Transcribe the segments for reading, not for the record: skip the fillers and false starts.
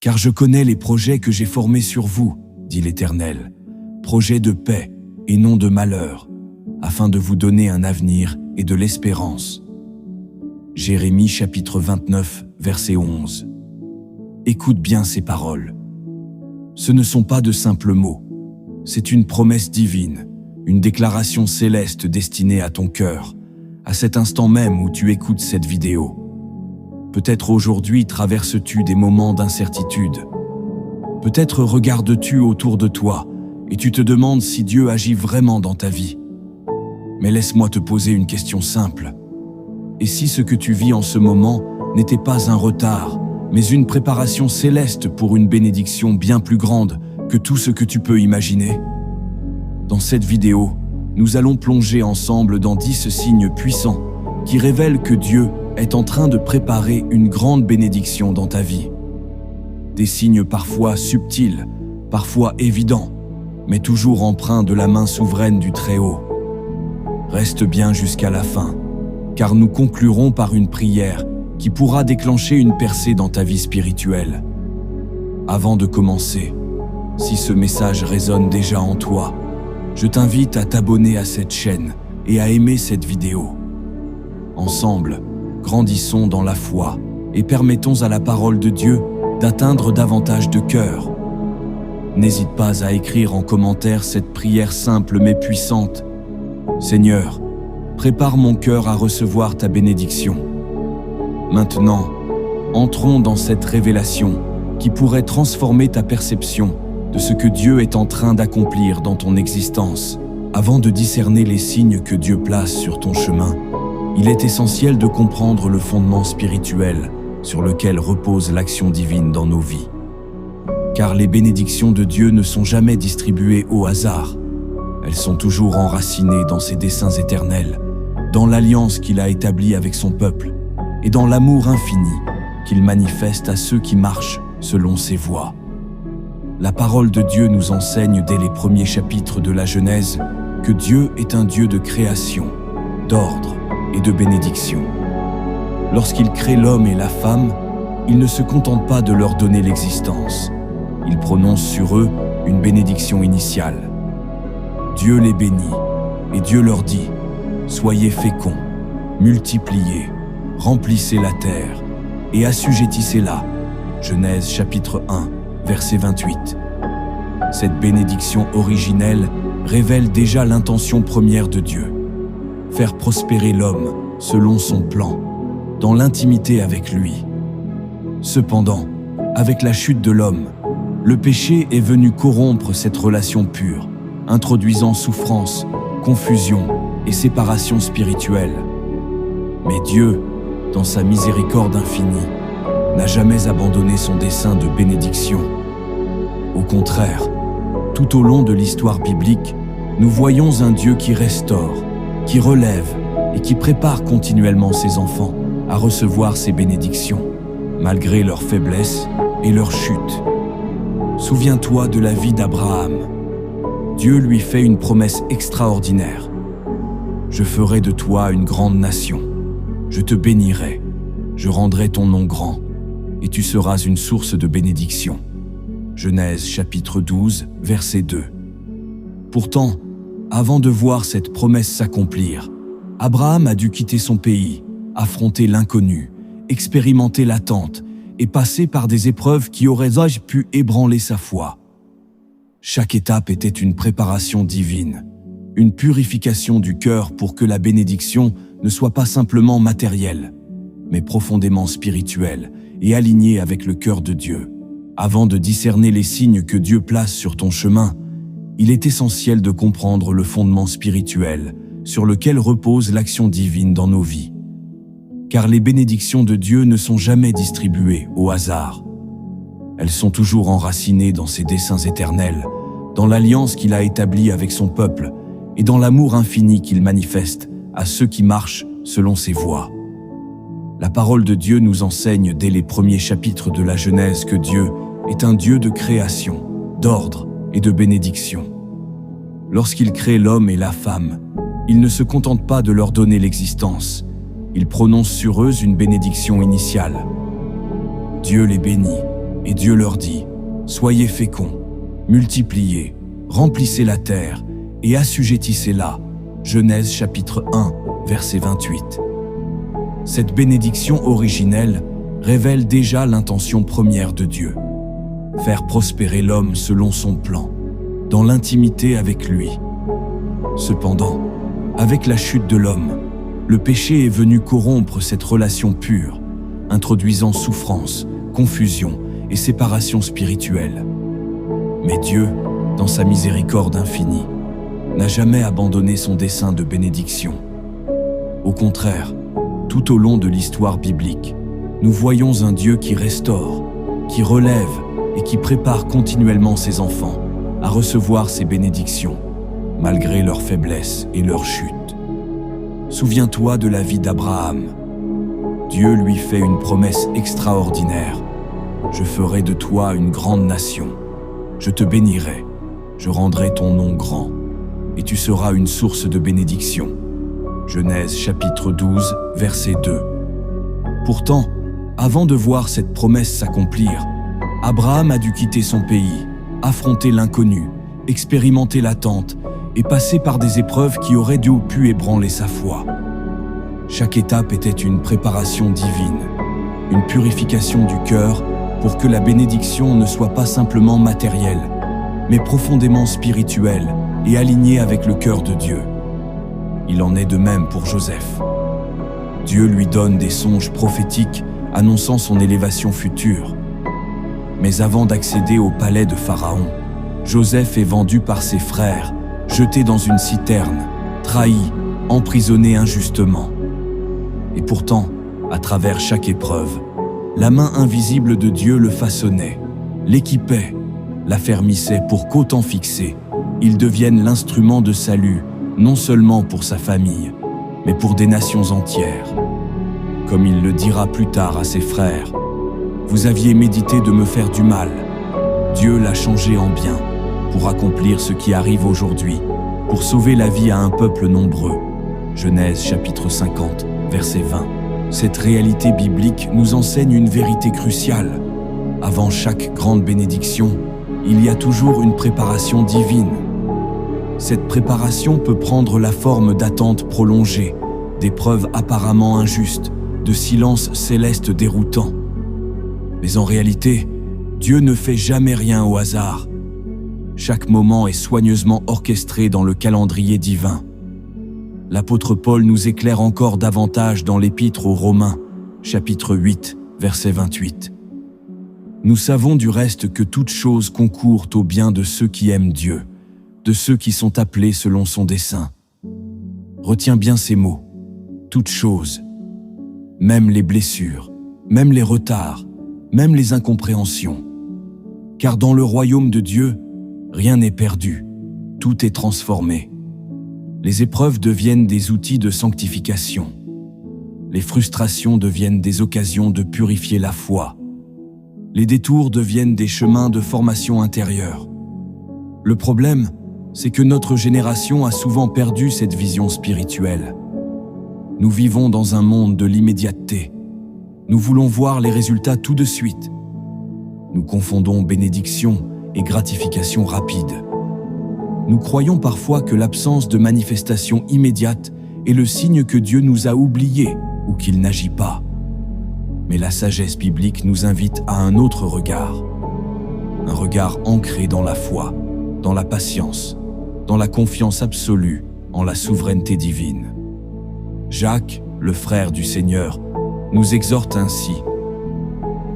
Car je connais les projets que j'ai formés sur vous, dit l'Éternel, projets de paix et non de malheur, afin de vous donner un avenir et de l'espérance. Jérémie chapitre 29, verset 11. Écoute bien ces paroles. Ce ne sont pas de simples mots, c'est une promesse divine, une déclaration céleste destinée à ton cœur, à cet instant même où tu écoutes cette vidéo. Peut-être aujourd'hui traverses-tu des moments d'incertitude. Peut-être regardes-tu autour de toi et tu te demandes si Dieu agit vraiment dans ta vie. Mais laisse-moi te poser une question simple. Et si ce que tu vis en ce moment n'était pas un retard, mais une préparation céleste pour une bénédiction bien plus grande que tout ce que tu peux imaginer? Dans cette vidéo, nous allons plonger ensemble dans 10 signes puissants qui révèlent que Dieu est en train de préparer une grande bénédiction dans ta vie. Des signes parfois subtils, parfois évidents, mais toujours empreints de la main souveraine du Très-Haut. Reste bien jusqu'à la fin, car nous conclurons par une prière qui pourra déclencher une percée dans ta vie spirituelle. Avant de commencer, si ce message résonne déjà en toi, je t'invite à t'abonner à cette chaîne et à aimer cette vidéo. Ensemble, grandissons dans la foi et permettons à la parole de Dieu d'atteindre davantage de cœurs. N'hésite pas à écrire en commentaire cette prière simple mais puissante. Seigneur, prépare mon cœur à recevoir ta bénédiction. Maintenant, entrons dans cette révélation qui pourrait transformer ta perception de ce que Dieu est en train d'accomplir dans ton existence. Avant de discerner les signes que Dieu place sur ton chemin, il est essentiel de comprendre le fondement spirituel sur lequel repose l'action divine dans nos vies. Car les bénédictions de Dieu ne sont jamais distribuées au hasard. Elles sont toujours enracinées dans ses desseins éternels, dans l'alliance qu'il a établie avec son peuple et dans l'amour infini qu'il manifeste à ceux qui marchent selon ses voies. La parole de Dieu nous enseigne dès les premiers chapitres de la Genèse que Dieu est un Dieu de création, d'ordre et de bénédiction. Lorsqu'il crée l'homme et la femme, il ne se contente pas de leur donner l'existence. Il prononce sur eux une bénédiction initiale. Dieu les bénit et Dieu leur dit « Soyez féconds, multipliez, remplissez la terre et assujettissez-la. » Genèse chapitre 1, verset 28. Cette bénédiction originelle révèle déjà l'intention première de Dieu. Faire prospérer l'homme selon son plan, dans l'intimité avec lui. Cependant, avec la chute de l'homme, le péché est venu corrompre cette relation pure, introduisant souffrance, confusion et séparation spirituelle. Mais Dieu, dans sa miséricorde infinie, n'a jamais abandonné son dessein de bénédiction. Au contraire, tout au long de l'histoire biblique, nous voyons un Dieu qui restaure, qui relève et qui prépare continuellement ses enfants à recevoir ses bénédictions, malgré leur faiblesse et leur chute. Souviens-toi de la vie d'Abraham. Dieu lui fait une promesse extraordinaire. « Je ferai de toi une grande nation. Je te bénirai. Je rendrai ton nom grand. Et tu seras une source de bénédiction. » Genèse chapitre 12, verset 2. Pourtant, avant de voir cette promesse s'accomplir, Abraham a dû quitter son pays, affronter l'inconnu, expérimenter l'attente et passer par des épreuves qui auraient pu ébranler sa foi. Chaque étape était une préparation divine, une purification du cœur pour que la bénédiction ne soit pas simplement matérielle, mais profondément spirituelle et alignée avec le cœur de Dieu. Avant de discerner les signes que Dieu place sur ton chemin, il est essentiel de comprendre le fondement spirituel sur lequel repose l'action divine dans nos vies. Car les bénédictions de Dieu ne sont jamais distribuées au hasard. Elles sont toujours enracinées dans ses desseins éternels, dans l'alliance qu'il a établie avec son peuple et dans l'amour infini qu'il manifeste à ceux qui marchent selon ses voies. La parole de Dieu nous enseigne dès les premiers chapitres de la Genèse que Dieu est un Dieu de création, d'ordre et de bénédiction. Lorsqu'il crée l'homme et la femme, il ne se contente pas de leur donner l'existence, il prononce sur eux une bénédiction initiale. Dieu les bénit Et Dieu leur dit, « Soyez féconds, multipliez, remplissez la terre et assujettissez-la. » Genèse chapitre 1, verset 28. Cette bénédiction originelle révèle déjà l'intention première de Dieu. Faire prospérer l'homme selon son plan, dans l'intimité avec lui. Cependant, avec la chute de l'homme, le péché est venu corrompre cette relation pure, introduisant souffrance, confusion et séparation spirituelle. Mais Dieu, dans sa miséricorde infinie, n'a jamais abandonné son dessein de bénédiction. Au contraire, tout au long de l'histoire biblique, nous voyons un Dieu qui restaure, qui relève et qui prépare continuellement ses enfants à recevoir ses bénédictions, malgré leur faiblesse et leur chute. Souviens-toi de la vie d'Abraham. Dieu lui fait une promesse extraordinaire. « Je ferai de toi une grande nation. Je te bénirai. Je rendrai ton nom grand. Et tu seras une source de bénédiction. » Genèse chapitre 12, verset 2. Pourtant, avant de voir cette promesse s'accomplir, Abraham a dû quitter son pays, affronter l'inconnu, expérimenter l'attente et passer par des épreuves qui auraient dû ou pu ébranler sa foi. Chaque étape était une préparation divine, une purification du cœur pour que la bénédiction ne soit pas simplement matérielle, mais profondément spirituelle et alignée avec le cœur de Dieu. Il en est de même pour Joseph. Dieu lui donne des songes prophétiques annonçant son élévation future. Mais avant d'accéder au palais de Pharaon, Joseph est vendu par ses frères, jeté dans une citerne, trahi, emprisonné injustement. Et pourtant, à travers chaque épreuve, la main invisible de Dieu le façonnait, l'équipait, l'affermissait pour qu'au temps fixé, il devienne l'instrument de salut, non seulement pour sa famille, mais pour des nations entières. Comme il le dira plus tard à ses frères, « Vous aviez médité de me faire du mal. Dieu l'a changé en bien, pour accomplir ce qui arrive aujourd'hui, pour sauver la vie à un peuple nombreux. » Genèse chapitre 50, verset 20. Cette réalité biblique nous enseigne une vérité cruciale. Avant chaque grande bénédiction, il y a toujours une préparation divine. Cette préparation peut prendre la forme d'attentes prolongées, d'épreuves apparemment injustes, de silences célestes déroutants. Mais en réalité, Dieu ne fait jamais rien au hasard. Chaque moment est soigneusement orchestré dans le calendrier divin. L'apôtre Paul nous éclaire encore davantage dans l'Épître aux Romains, chapitre 8, verset 28. Nous savons du reste que toutes choses concourent au bien de ceux qui aiment Dieu, de ceux qui sont appelés selon son dessein. Retiens bien ces mots. Toutes choses, même les blessures, même les retards, même les incompréhensions. Car dans le royaume de Dieu, rien n'est perdu, tout est transformé. Les épreuves deviennent des outils de sanctification. Les frustrations deviennent des occasions de purifier la foi. Les détours deviennent des chemins de formation intérieure. Le problème, c'est que notre génération a souvent perdu cette vision spirituelle. Nous vivons dans un monde de l'immédiateté. Nous voulons voir les résultats tout de suite. Nous confondons bénédiction et gratification rapide. Nous croyons parfois que l'absence de manifestation immédiate est le signe que Dieu nous a oubliés ou qu'il n'agit pas. Mais la sagesse biblique nous invite à un autre regard. Un regard ancré dans la foi, dans la patience, dans la confiance absolue en la souveraineté divine. Jacques, le frère du Seigneur, nous exhorte ainsi.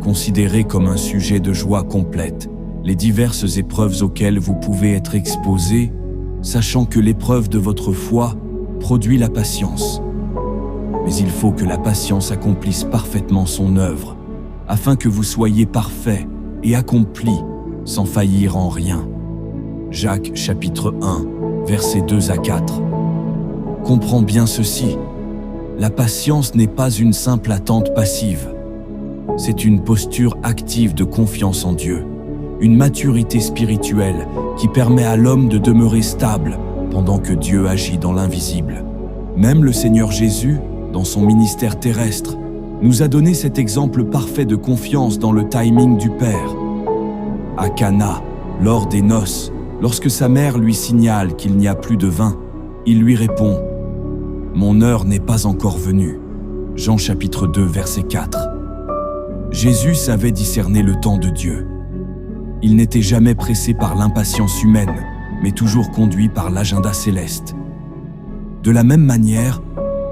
Considérez comme un sujet de joie complète les diverses épreuves auxquelles vous pouvez être exposés, sachant que l'épreuve de votre foi produit la patience. Mais il faut que la patience accomplisse parfaitement son œuvre, afin que vous soyez parfaits et accomplis, sans faillir en rien. Jacques chapitre 1, versets 2 à 4. Comprends bien ceci. La patience n'est pas une simple attente passive. C'est une posture active de confiance en Dieu, une maturité spirituelle qui permet à l'homme de demeurer stable pendant que Dieu agit dans l'invisible. Même le Seigneur Jésus, dans son ministère terrestre, nous a donné cet exemple parfait de confiance dans le timing du Père. À Cana, lors des noces, lorsque sa mère lui signale qu'il n'y a plus de vin, il lui répond « Mon heure n'est pas encore venue ». Jean chapitre 2, verset 4. Jésus savait discerner le temps de Dieu. Il n'était jamais pressé par l'impatience humaine, mais toujours conduit par l'agenda céleste. De la même manière,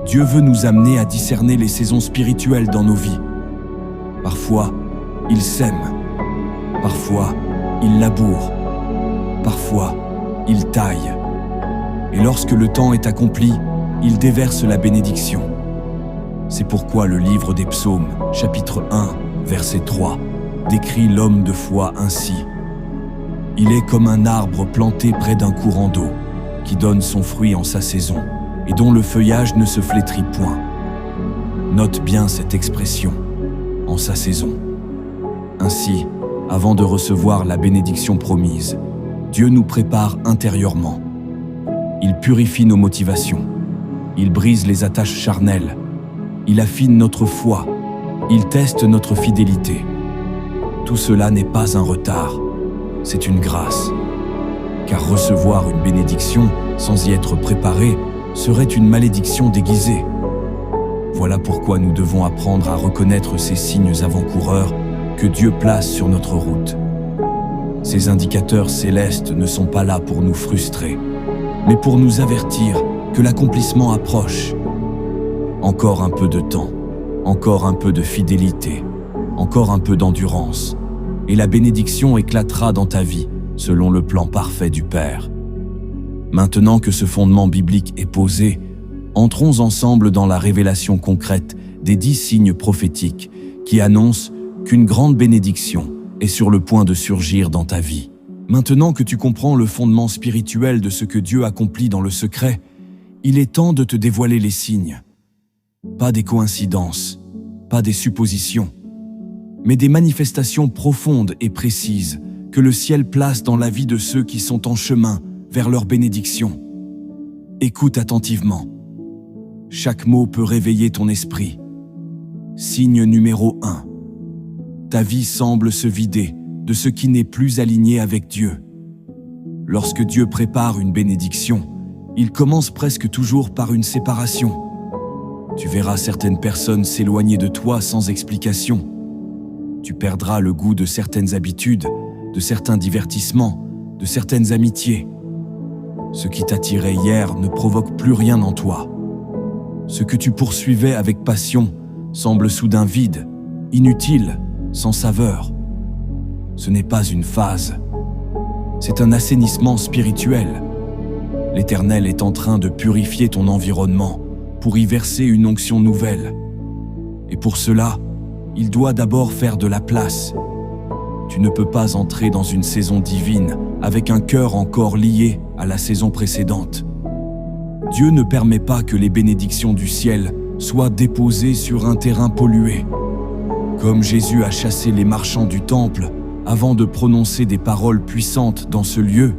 Dieu veut nous amener à discerner les saisons spirituelles dans nos vies. Parfois, il sème. Parfois, il laboure. Parfois, il taille. Et lorsque le temps est accompli, il déverse la bénédiction. C'est pourquoi le livre des Psaumes, chapitre 1, verset 3, décrit l'homme de foi ainsi. Il est comme un arbre planté près d'un courant d'eau, qui donne son fruit en sa saison, et dont le feuillage ne se flétrit point. Note bien cette expression, en sa saison. Ainsi, avant de recevoir la bénédiction promise, Dieu nous prépare intérieurement. Il purifie nos motivations. Il brise les attaches charnelles. Il affine notre foi. Il teste notre fidélité. Tout cela n'est pas un retard, c'est une grâce. Car recevoir une bénédiction sans y être préparé serait une malédiction déguisée. Voilà pourquoi nous devons apprendre à reconnaître ces signes avant-coureurs que Dieu place sur notre route. Ces indicateurs célestes ne sont pas là pour nous frustrer, mais pour nous avertir que l'accomplissement approche. Encore un peu de temps, encore un peu de fidélité, encore un peu d'endurance, et la bénédiction éclatera dans ta vie selon le plan parfait du Père. Maintenant que ce fondement biblique est posé, entrons ensemble dans la révélation concrète des 10 signes prophétiques qui annoncent qu'une grande bénédiction est sur le point de surgir dans ta vie. Maintenant que tu comprends le fondement spirituel de ce que Dieu accomplit dans le secret, il est temps de te dévoiler les signes. Pas des coïncidences, pas des suppositions, mais des manifestations profondes et précises que le ciel place dans la vie de ceux qui sont en chemin vers leur bénédiction. Écoute attentivement. Chaque mot peut réveiller ton esprit. Signe numéro 1. Ta vie semble se vider de ce qui n'est plus aligné avec Dieu. Lorsque Dieu prépare une bénédiction, il commence presque toujours par une séparation. Tu verras certaines personnes s'éloigner de toi sans explication. Tu perdras le goût de certaines habitudes, de certains divertissements, de certaines amitiés. Ce qui t'attirait hier ne provoque plus rien en toi. Ce que tu poursuivais avec passion semble soudain vide, inutile, sans saveur. Ce n'est pas une phase. C'est un assainissement spirituel. L'Éternel est en train de purifier ton environnement pour y verser une onction nouvelle. Et pour cela, il doit d'abord faire de la place. Tu ne peux pas entrer dans une saison divine avec un cœur encore lié à la saison précédente. Dieu ne permet pas que les bénédictions du ciel soient déposées sur un terrain pollué. Comme Jésus a chassé les marchands du temple avant de prononcer des paroles puissantes dans ce lieu,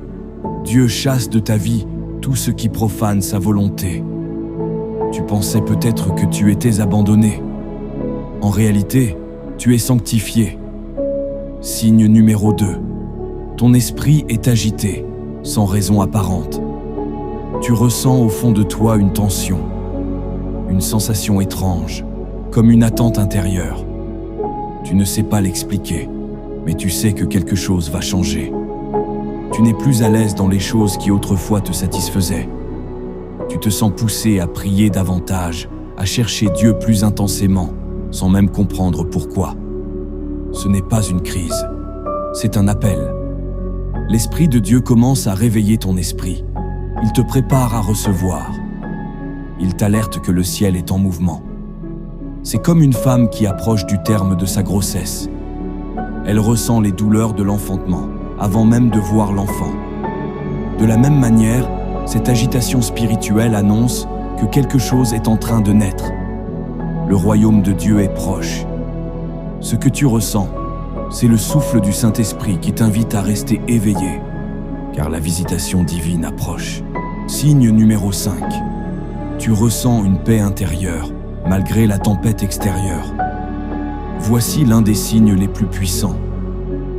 Dieu chasse de ta vie tout ce qui profane sa volonté. Tu pensais peut-être que tu étais abandonné. En réalité, tu es sanctifié. Signe numéro 2. Ton esprit est agité, sans raison apparente. Tu ressens au fond de toi une tension, une sensation étrange, comme une attente intérieure. Tu ne sais pas l'expliquer, mais tu sais que quelque chose va changer. Tu n'es plus à l'aise dans les choses qui autrefois te satisfaisaient. Tu te sens poussé à prier davantage, à chercher Dieu plus intensément, sans même comprendre pourquoi. Ce n'est pas une crise, c'est un appel. L'Esprit de Dieu commence à réveiller ton esprit. Il te prépare à recevoir. Il t'alerte que le ciel est en mouvement. C'est comme une femme qui approche du terme de sa grossesse. Elle ressent les douleurs de l'enfantement, avant même de voir l'enfant. De la même manière, cette agitation spirituelle annonce que quelque chose est en train de naître. Le royaume de Dieu est proche. Ce que tu ressens, c'est le souffle du Saint-Esprit qui t'invite à rester éveillé, car la visitation divine approche. Signe numéro 5. Tu ressens une paix intérieure, malgré la tempête extérieure. Voici l'un des signes les plus puissants.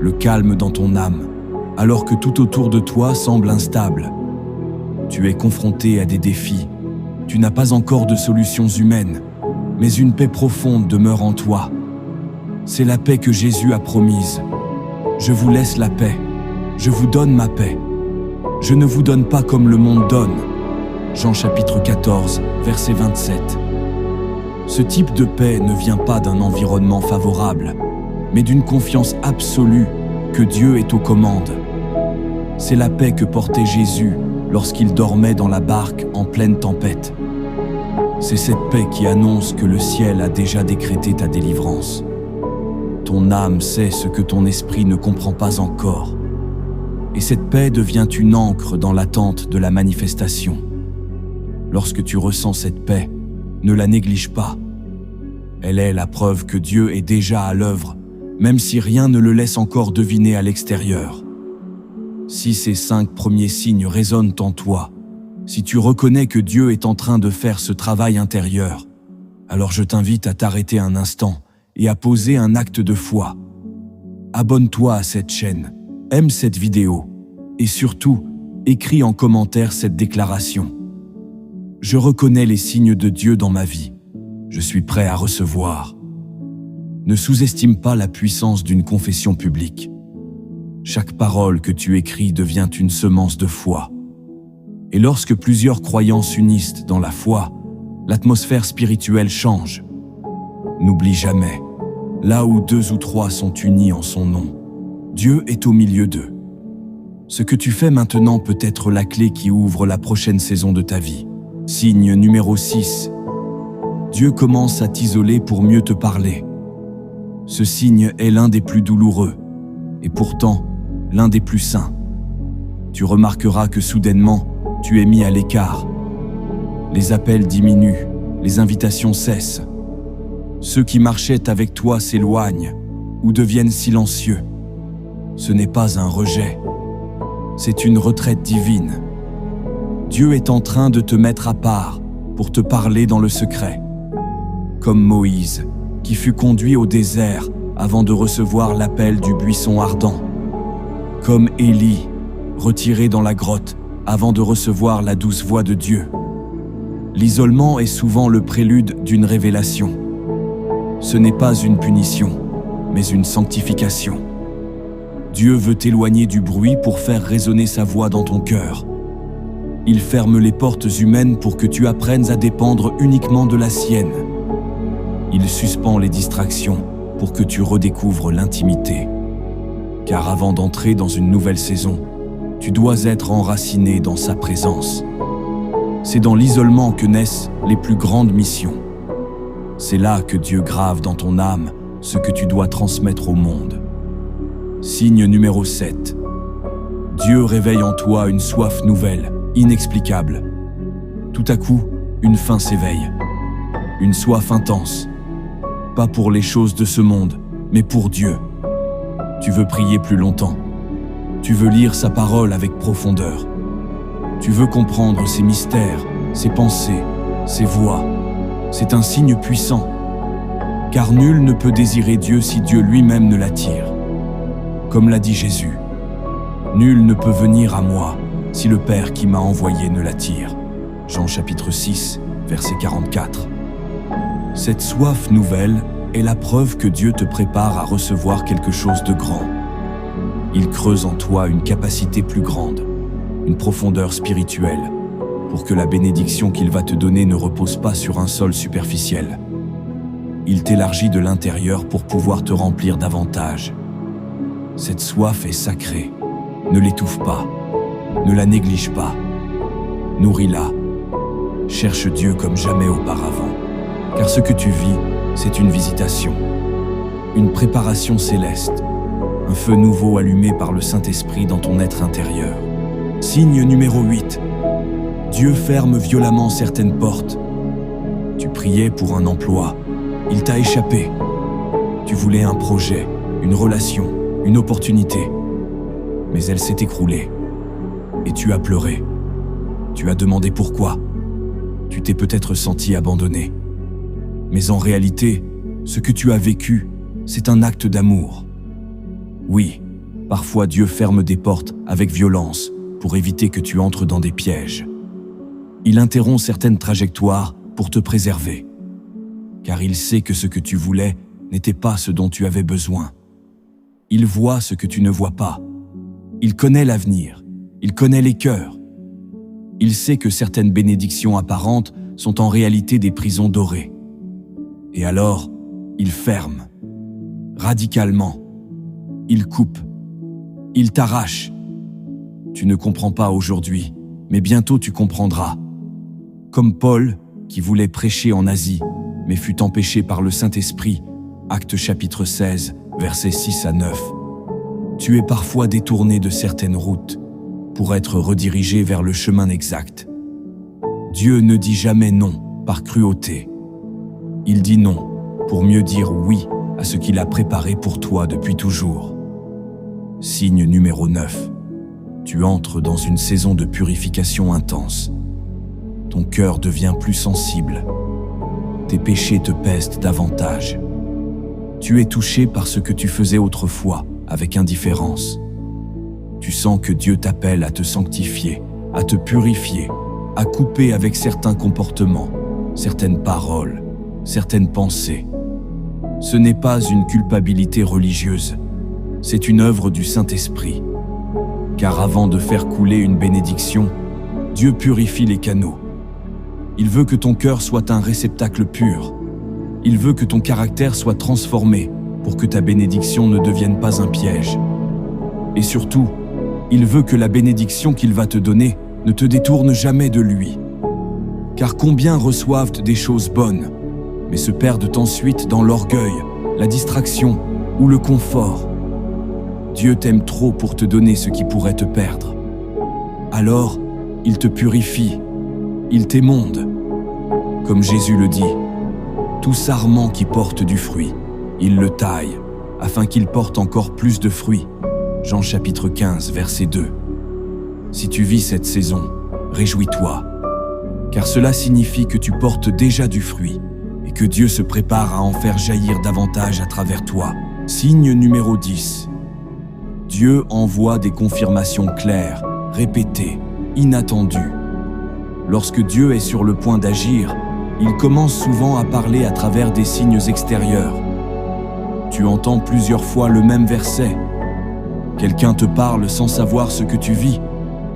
le calme dans ton âme, alors que tout autour de toi semble instable. Tu es confronté à des défis. Tu n'as pas encore de solutions humaines, mais une paix profonde demeure en toi. C'est la paix que Jésus a promise. Je vous laisse la paix. Je vous donne ma paix. Je ne vous donne pas comme le monde donne. Jean chapitre 14, verset 27. Ce type de paix ne vient pas d'un environnement favorable, mais d'une confiance absolue que Dieu est aux commandes. C'est la paix que portait Jésus lorsqu'il dormait dans la barque en pleine tempête. C'est cette paix qui annonce que le ciel a déjà décrété ta délivrance. Ton âme sait ce que ton esprit ne comprend pas encore. Et cette paix devient une ancre dans l'attente de la manifestation. Lorsque tu ressens cette paix, ne la néglige pas. Elle est la preuve que Dieu est déjà à l'œuvre, même si rien ne le laisse encore deviner à l'extérieur. Si ces 5 premiers signes résonnent en toi, si tu reconnais que Dieu est en train de faire ce travail intérieur, alors je t'invite à t'arrêter un instant et à poser un acte de foi. Abonne-toi à cette chaîne, aime cette vidéo et surtout, écris en commentaire cette déclaration. Je reconnais les signes de Dieu dans ma vie. Je suis prêt à recevoir. Ne sous-estime pas la puissance d'une confession publique. Chaque parole que tu écris devient une semence de foi. Et lorsque plusieurs croyants s'unissent dans la foi, l'atmosphère spirituelle change. N'oublie jamais, là où 2 ou 3 sont unis en son nom, Dieu est au milieu d'eux. Ce que tu fais maintenant peut être la clé qui ouvre la prochaine saison de ta vie. Signe numéro 6. Dieu commence à t'isoler pour mieux te parler. Ce signe est l'un des plus douloureux, et pourtant l'un des plus sains. Tu remarqueras que soudainement, tu es mis à l'écart. Les appels diminuent, les invitations cessent. Ceux qui marchaient avec toi s'éloignent ou deviennent silencieux. Ce n'est pas un rejet, c'est une retraite divine. Dieu est en train de te mettre à part pour te parler dans le secret. Comme Moïse, qui fut conduit au désert avant de recevoir l'appel du buisson ardent. Comme Élie, retiré dans la grotte avant de recevoir la douce voix de Dieu. L'isolement est souvent le prélude d'une révélation. Ce n'est pas une punition, mais une sanctification. Dieu veut t'éloigner du bruit pour faire résonner sa voix dans ton cœur. Il ferme les portes humaines pour que tu apprennes à dépendre uniquement de la sienne. Il suspend les distractions pour que tu redécouvres l'intimité. Car avant d'entrer dans une nouvelle saison, tu dois être enraciné dans sa présence. C'est dans l'isolement que naissent les plus grandes missions. C'est là que Dieu grave dans ton âme ce que tu dois transmettre au monde. Signe numéro 7. Dieu réveille en toi une soif nouvelle, inexplicable. Tout à coup, une faim s'éveille. Une soif intense. Pas pour les choses de ce monde, mais pour Dieu. Tu veux prier plus longtemps. Tu veux lire sa parole avec profondeur. Tu veux comprendre ses mystères, ses pensées, ses voies. C'est un signe puissant. Car nul ne peut désirer Dieu si Dieu lui-même ne l'attire. Comme l'a dit Jésus, « Nul ne peut venir à moi si le Père qui m'a envoyé ne l'attire. » Jean chapitre 6, verset 44. Cette soif nouvelle est la preuve que Dieu te prépare à recevoir quelque chose de grand. Il creuse en toi une capacité plus grande, une profondeur spirituelle, pour que la bénédiction qu'il va te donner ne repose pas sur un sol superficiel. Il t'élargit de l'intérieur pour pouvoir te remplir davantage. Cette soif est sacrée. Ne l'étouffe pas. Ne la néglige pas. Nourris-la. Cherche Dieu comme jamais auparavant. Car ce que tu vis, c'est une visitation. Une préparation céleste. Un feu nouveau allumé par le Saint-Esprit dans ton être intérieur. Signe numéro 8. Dieu ferme violemment certaines portes. Tu priais pour un emploi. Il t'a échappé. Tu voulais un projet, une relation, une opportunité. Mais elle s'est écroulée. Et tu as pleuré. Tu as demandé pourquoi. Tu t'es peut-être senti abandonné. Mais en réalité, ce que tu as vécu, c'est un acte d'amour. Oui, Parfois Dieu ferme des portes avec violence pour éviter que tu entres dans des pièges. Il interrompt certaines trajectoires pour te préserver, car il sait que ce que tu voulais n'était pas ce dont tu avais besoin. Il voit ce que tu ne vois pas. Il connaît l'avenir. Il connaît les cœurs. Il sait que certaines bénédictions apparentes sont en réalité des prisons dorées. Et alors, il ferme. Radicalement. Il coupe. Il t'arrache. Tu ne comprends pas aujourd'hui, mais bientôt tu comprendras. Comme Paul, qui voulait prêcher en Asie, mais fut empêché par le Saint-Esprit, Actes chapitre 16, versets 6 à 9. Tu es parfois détourné de certaines routes pour être redirigé vers le chemin exact. Dieu ne dit jamais non par cruauté. Il dit non pour mieux dire oui à ce qu'il a préparé pour toi depuis toujours. Signe numéro 9. Tu entres dans une saison de purification intense. Ton cœur devient plus sensible. Tes péchés te pèsent davantage. Tu es touché par ce que tu faisais autrefois avec indifférence. Tu sens que Dieu t'appelle à te sanctifier, à te purifier, à couper avec certains comportements, certaines paroles, certaines pensées. Ce n'est pas une culpabilité religieuse, c'est une œuvre du Saint-Esprit. Car avant de faire couler une bénédiction, Dieu purifie les canaux. Il veut que ton cœur soit un réceptacle pur. Il veut que ton caractère soit transformé pour que ta bénédiction ne devienne pas un piège. Et surtout, il veut que la bénédiction qu'il va te donner ne te détourne jamais de lui. Car combien reçoivent des choses bonnes, mais se perdent ensuite dans l'orgueil, la distraction ou le confort. Dieu t'aime trop pour te donner ce qui pourrait te perdre. Alors, il te purifie, il t'émonde. Comme Jésus le dit, tout sarment qui porte du fruit, il le taille, afin qu'il porte encore plus de fruits. Jean chapitre 15, verset 2. Si tu vis cette saison, réjouis-toi, car cela signifie que tu portes déjà du fruit et que Dieu se prépare à en faire jaillir davantage à travers toi. Signe numéro 10. Dieu envoie des confirmations claires, répétées, inattendues. Lorsque Dieu est sur le point d'agir, il commence souvent à parler à travers des signes extérieurs. Tu entends plusieurs fois le même verset. Quelqu'un te parle sans savoir ce que tu vis,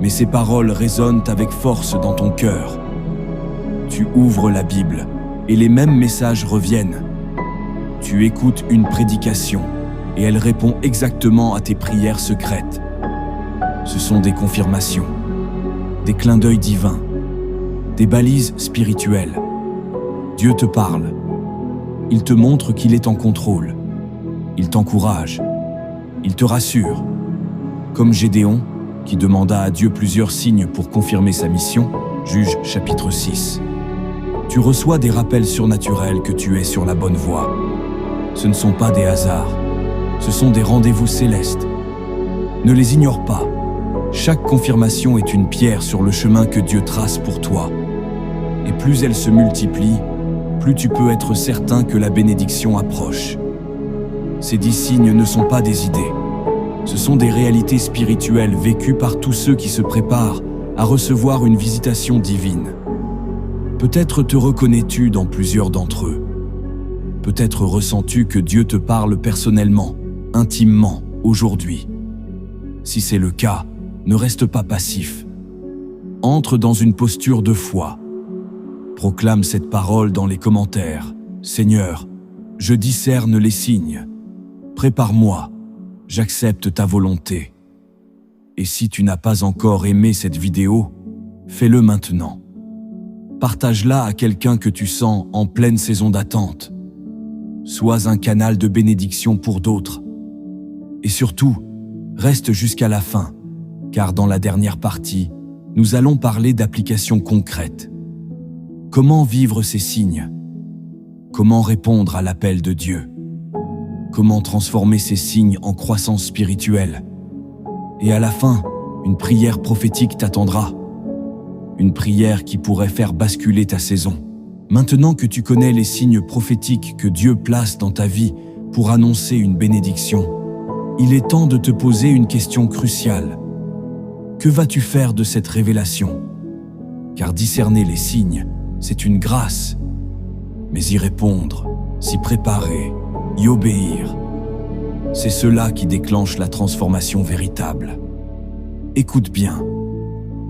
mais ces paroles résonnent avec force dans ton cœur. Tu ouvres la Bible et les mêmes messages reviennent. Tu écoutes une prédication et elle répond exactement à tes prières secrètes. Ce sont des confirmations, des clins d'œil divins, des balises spirituelles. Dieu te parle. Il te montre qu'il est en contrôle. Il t'encourage. Il te rassure. Comme Gédéon, qui demanda à Dieu plusieurs signes pour confirmer sa mission, Juge chapitre 6. Tu reçois des rappels surnaturels que tu es sur la bonne voie. Ce ne sont pas des hasards. Ce sont des rendez-vous célestes. Ne les ignore pas. Chaque confirmation est une pierre sur le chemin que Dieu trace pour toi. Et plus elle se multiplie, plus tu peux être certain que la bénédiction approche. Ces 10 signes ne sont pas des idées. Ce sont des réalités spirituelles vécues par tous ceux qui se préparent à recevoir une visitation divine. Peut-être te reconnais-tu dans plusieurs d'entre eux. Peut-être ressens-tu que Dieu te parle personnellement, intimement, aujourd'hui. Si c'est le cas, ne reste pas passif. Entre dans une posture de foi. Proclame cette parole dans les commentaires. Seigneur, je discerne les signes. Prépare-moi, j'accepte ta volonté. Et si tu n'as pas encore aimé cette vidéo, fais-le maintenant. Partage-la à quelqu'un que tu sens en pleine saison d'attente. Sois un canal de bénédiction pour d'autres. Et surtout, reste jusqu'à la fin, car dans la dernière partie, nous allons parler d'applications concrètes. Comment vivre ces signes? Comment répondre à l'appel de Dieu? Comment transformer ces signes en croissance spirituelle? Et à la fin, une prière prophétique t'attendra. Une prière qui pourrait faire basculer ta saison. Maintenant que tu connais les signes prophétiques que Dieu place dans ta vie pour annoncer une bénédiction, Il est temps de te poser une question cruciale. Que vas-tu faire de cette révélation? Car discerner les signes, c'est une grâce. Mais y répondre, s'y préparer, y obéir, c'est cela qui déclenche la transformation véritable. Écoute bien.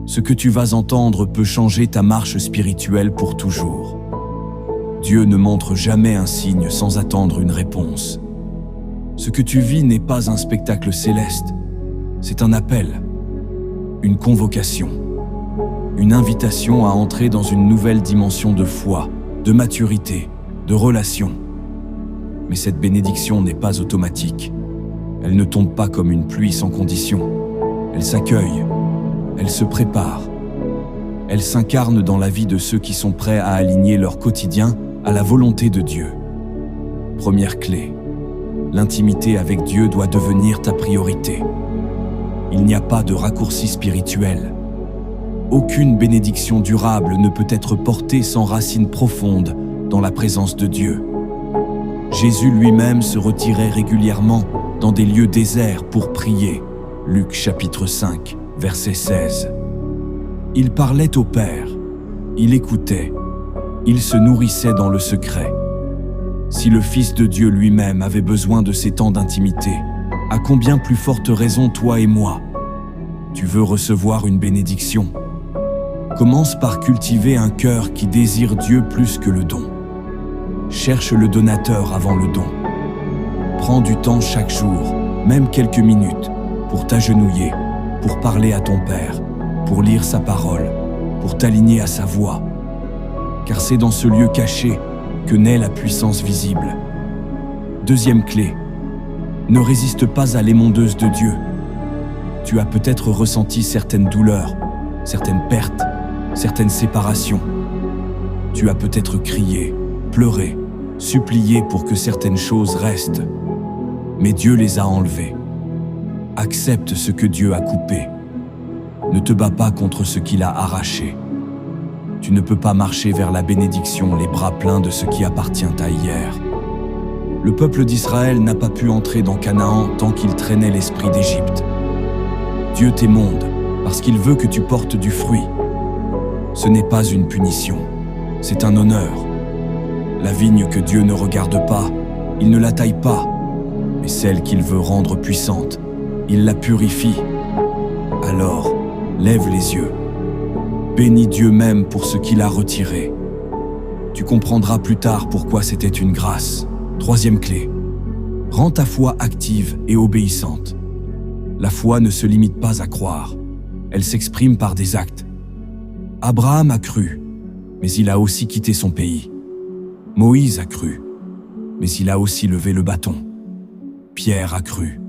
Ce que tu vas entendre peut changer ta marche spirituelle pour toujours. Dieu ne montre jamais un signe sans attendre une réponse. Ce que tu vis n'est pas un spectacle céleste, c'est un appel, une convocation, une invitation à entrer dans une nouvelle dimension de foi, de maturité, de relation. Mais cette bénédiction n'est pas automatique. Elle ne tombe pas comme une pluie sans condition. Elle s'accueille, elle se prépare. Elle s'incarne dans la vie de ceux qui sont prêts à aligner leur quotidien à la volonté de Dieu. Première clé. L'intimité avec Dieu doit devenir ta priorité. Il n'y a pas de raccourci spirituel. Aucune bénédiction durable ne peut être portée sans racines profondes dans la présence de Dieu. Jésus lui-même se retirait régulièrement dans des lieux déserts pour prier. Luc chapitre 5, verset 16. Il parlait au Père, il écoutait, il se nourrissait dans le secret. Si le Fils de Dieu lui-même avait besoin de ces temps d'intimité, à combien plus forte raison toi et moi? Tu veux recevoir une bénédiction? Commence par cultiver un cœur qui désire Dieu plus que le don. Cherche le donateur avant le don. Prends du temps chaque jour, même quelques minutes, pour t'agenouiller, pour parler à ton Père, pour lire sa parole, pour t'aligner à sa voix. Car c'est dans ce lieu caché que naît la puissance visible. Deuxième clé, ne résiste pas à l'émondeuse de Dieu. Tu as peut-être ressenti certaines douleurs, certaines pertes, certaines séparations. Tu as peut-être crié, pleuré, supplié pour que certaines choses restent. Mais Dieu les a enlevées. Accepte ce que Dieu a coupé. Ne te bats pas contre ce qu'il a arraché. Tu ne peux pas marcher vers la bénédiction les bras pleins de ce qui appartient à hier. Le peuple d'Israël n'a pas pu entrer dans Canaan tant qu'il traînait l'esprit d'Égypte. Dieu t'émonde parce qu'il veut que tu portes du fruit. Ce n'est pas une punition, c'est un honneur. La vigne que Dieu ne regarde pas, il ne la taille pas, mais celle qu'il veut rendre puissante, il la purifie. Alors, lève les yeux. Bénis Dieu même pour ce qu'il a retiré. Tu comprendras plus tard pourquoi c'était une grâce. Troisième clé. Rends ta foi active et obéissante. La foi ne se limite pas à croire. Elle s'exprime par des actes. Abraham a cru, mais il a aussi quitté son pays. Moïse a cru, mais il a aussi levé le bâton. Pierre a cru,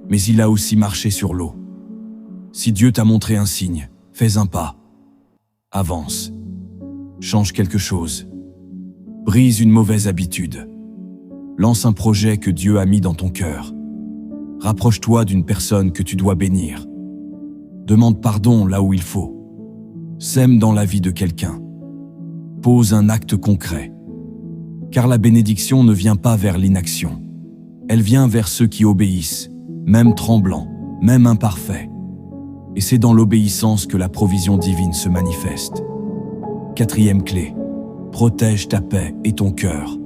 mais il a aussi marché sur l'eau. Si Dieu t'a montré un signe, fais un pas. Avance. Change quelque chose. Brise une mauvaise habitude. Lance un projet que Dieu a mis dans ton cœur. Rapproche-toi d'une personne que tu dois bénir. Demande pardon là où il faut. Sème dans la vie de quelqu'un. Pose un acte concret. Car la bénédiction ne vient pas vers l'inaction. Elle vient vers ceux qui obéissent, même tremblants, même imparfaits. Et c'est dans l'obéissance que la provision divine se manifeste. Quatrième clé. Protège ta paix et ton cœur.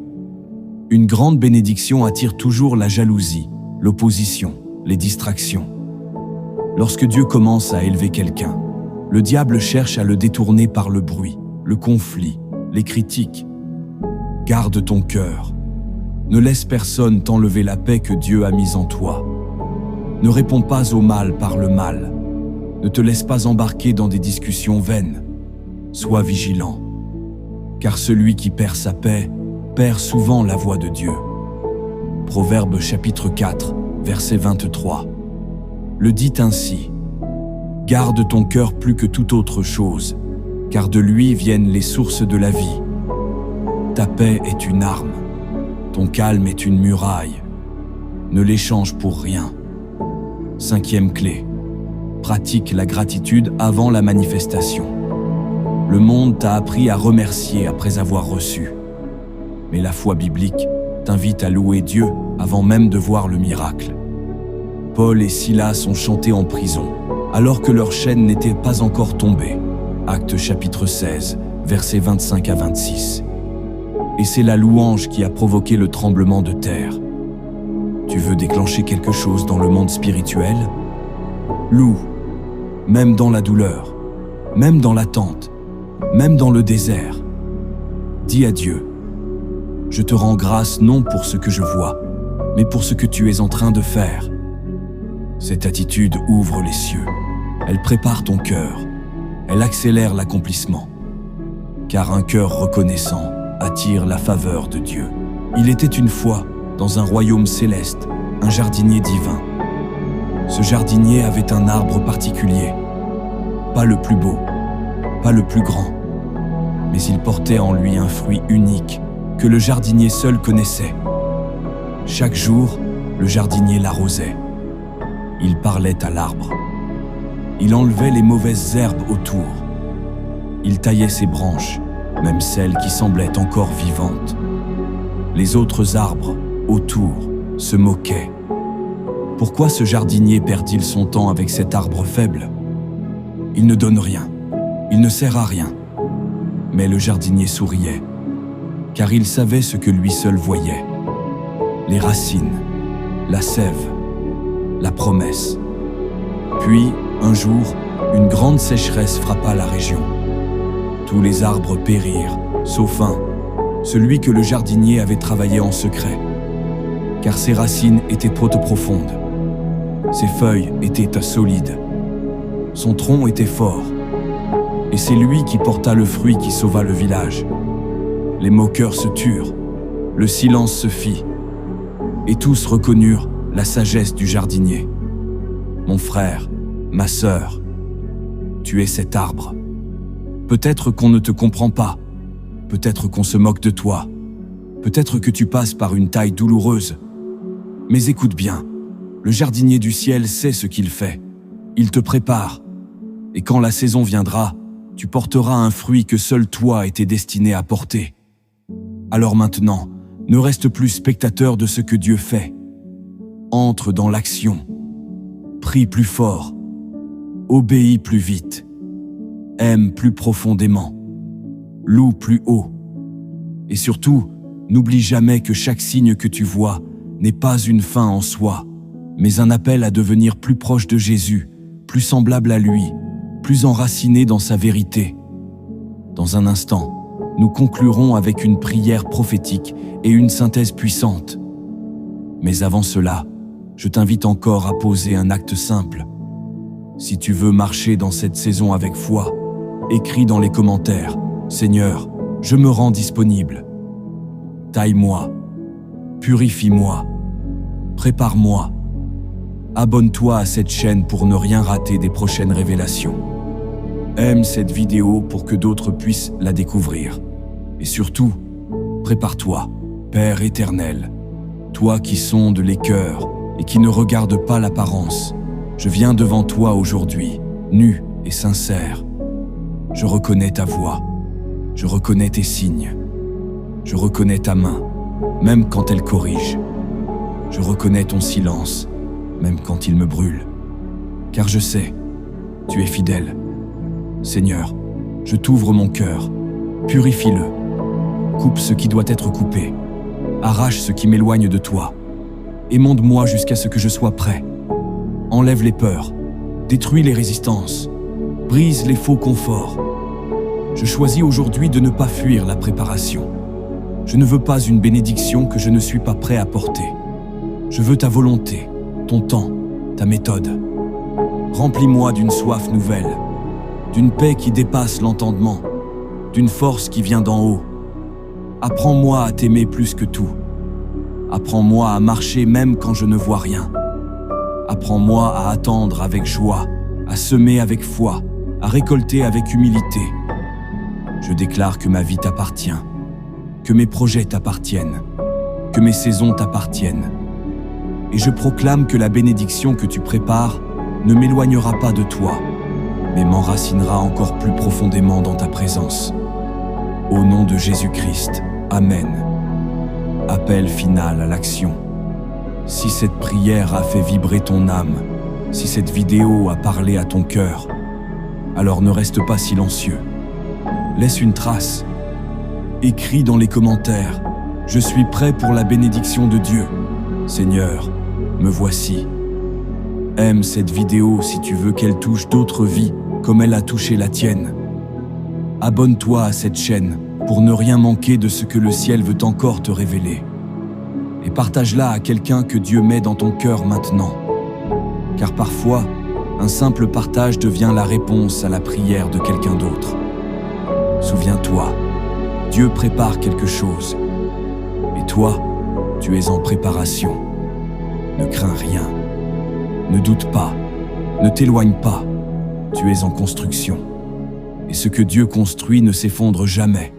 Une grande bénédiction attire toujours la jalousie, l'opposition, les distractions. Lorsque Dieu commence à élever quelqu'un, le diable cherche à le détourner par le bruit, le conflit, les critiques. Garde ton cœur. Ne laisse personne t'enlever la paix que Dieu a mise en toi. Ne réponds pas au mal par le mal. Ne te laisse pas embarquer dans des discussions vaines. Sois vigilant. Car celui qui perd sa paix perd souvent la voix de Dieu. Proverbe chapitre 4, verset 23. Le dit ainsi. Garde ton cœur plus que toute autre chose, car de lui viennent les sources de la vie. Ta paix est une arme, ton calme est une muraille. Ne l'échange pour rien. Cinquième clé. Pratique la gratitude avant la manifestation. Le monde t'a appris à remercier après avoir reçu. Mais la foi biblique t'invite à louer Dieu avant même de voir le miracle. Paul et Silas ont chanté en prison, alors que leur chaîne n'était pas encore tombée. Actes chapitre 16, versets 25 à 26. Et c'est la louange qui a provoqué le tremblement de terre. Tu veux déclencher quelque chose dans le monde spirituel? Loue, même dans la douleur, même dans l'attente, même dans le désert. Dis à Dieu, je te rends grâce non pour ce que je vois, mais pour ce que tu es en train de faire. Cette attitude ouvre les cieux. Elle prépare ton cœur. Elle accélère l'accomplissement. Car un cœur reconnaissant attire la faveur de Dieu. Il était une fois, dans un royaume céleste, un jardinier divin. Ce jardinier avait un arbre particulier. Pas le plus beau, pas le plus grand, mais il portait en lui un fruit unique que le jardinier seul connaissait. Chaque jour, le jardinier l'arrosait. Il parlait à l'arbre. Il enlevait les mauvaises herbes autour. Il taillait ses branches, même celles qui semblaient encore vivantes. Les autres arbres, autour, se moquaient. Pourquoi ce jardinier perd-il son temps avec cet arbre faible? Il ne donne rien, il ne sert à rien. Mais le jardinier souriait, car il savait ce que lui seul voyait. Les racines, la sève, la promesse. Puis, un jour, une grande sécheresse frappa la région. Tous les arbres périrent, sauf un, celui que le jardinier avait travaillé en secret, car ses racines étaient trop profondes. Ses feuilles étaient solides. Son tronc était fort. Et c'est lui qui porta le fruit qui sauva le village. Les moqueurs se turent, le silence se fit, et tous reconnurent la sagesse du jardinier. Mon frère, ma sœur, tu es cet arbre. Peut-être qu'on ne te comprend pas, peut-être qu'on se moque de toi, peut-être que tu passes par une taille douloureuse. Mais écoute bien, le jardinier du ciel sait ce qu'il fait. Il te prépare, et quand la saison viendra, tu porteras un fruit que seul toi étais destiné à porter. Alors maintenant, ne reste plus spectateur de ce que Dieu fait. Entre dans l'action. Prie plus fort. Obéis plus vite. Aime plus profondément. Loue plus haut. Et surtout, n'oublie jamais que chaque signe que tu vois n'est pas une fin en soi, mais un appel à devenir plus proche de Jésus, plus semblable à lui, plus enraciné dans sa vérité. Dans un instant, nous conclurons avec une prière prophétique et une synthèse puissante. Mais avant cela, je t'invite encore à poser un acte simple. Si tu veux marcher dans cette saison avec foi, écris dans les commentaires « Seigneur, je me rends disponible. Taille-moi, purifie-moi, prépare-moi. Abonne-toi à cette chaîne pour ne rien rater des prochaines révélations. Aime cette vidéo pour que d'autres puissent la découvrir. Et surtout, prépare-toi, Père éternel, toi qui sondes les cœurs et qui ne regardes pas l'apparence. Je viens devant toi aujourd'hui, nu et sincère. Je reconnais ta voix, je reconnais tes signes, je reconnais ta main, même quand elle corrige. Je reconnais ton silence, même quand il me brûle. Car je sais, tu es fidèle. Seigneur, je t'ouvre mon cœur, purifie-le. Coupe ce qui doit être coupé, arrache ce qui m'éloigne de toi, émonde-moi jusqu'à ce que je sois prêt. Enlève les peurs, détruis les résistances, brise les faux conforts. Je choisis aujourd'hui de ne pas fuir la préparation. Je ne veux pas une bénédiction que je ne suis pas prêt à porter. Je veux ta volonté, ton temps, ta méthode. Remplis-moi d'une soif nouvelle, d'une paix qui dépasse l'entendement, d'une force qui vient d'en haut. Apprends-moi à t'aimer plus que tout. Apprends-moi à marcher même quand je ne vois rien. Apprends-moi à attendre avec joie, à semer avec foi, à récolter avec humilité. Je déclare que ma vie t'appartient, que mes projets t'appartiennent, que mes saisons t'appartiennent. Et je proclame que la bénédiction que tu prépares ne m'éloignera pas de toi, mais m'enracinera encore plus profondément dans ta présence. Au nom de Jésus-Christ, Amen. Appel final à l'action. Si cette prière a fait vibrer ton âme, si cette vidéo a parlé à ton cœur, alors ne reste pas silencieux. Laisse une trace. Écris dans les commentaires « Je suis prêt pour la bénédiction de Dieu. Seigneur, me voici. » Aime cette vidéo si tu veux qu'elle touche d'autres vies comme elle a touché la tienne. Abonne-toi à cette chaîne pour ne rien manquer de ce que le ciel veut encore te révéler. Et partage-la à quelqu'un que Dieu met dans ton cœur maintenant. Car parfois, un simple partage devient la réponse à la prière de quelqu'un d'autre. Souviens-toi, Dieu prépare quelque chose. Et toi, tu es en préparation. Ne crains rien. Ne doute pas. Ne t'éloigne pas. Tu es en construction. Et ce que Dieu construit ne s'effondre jamais.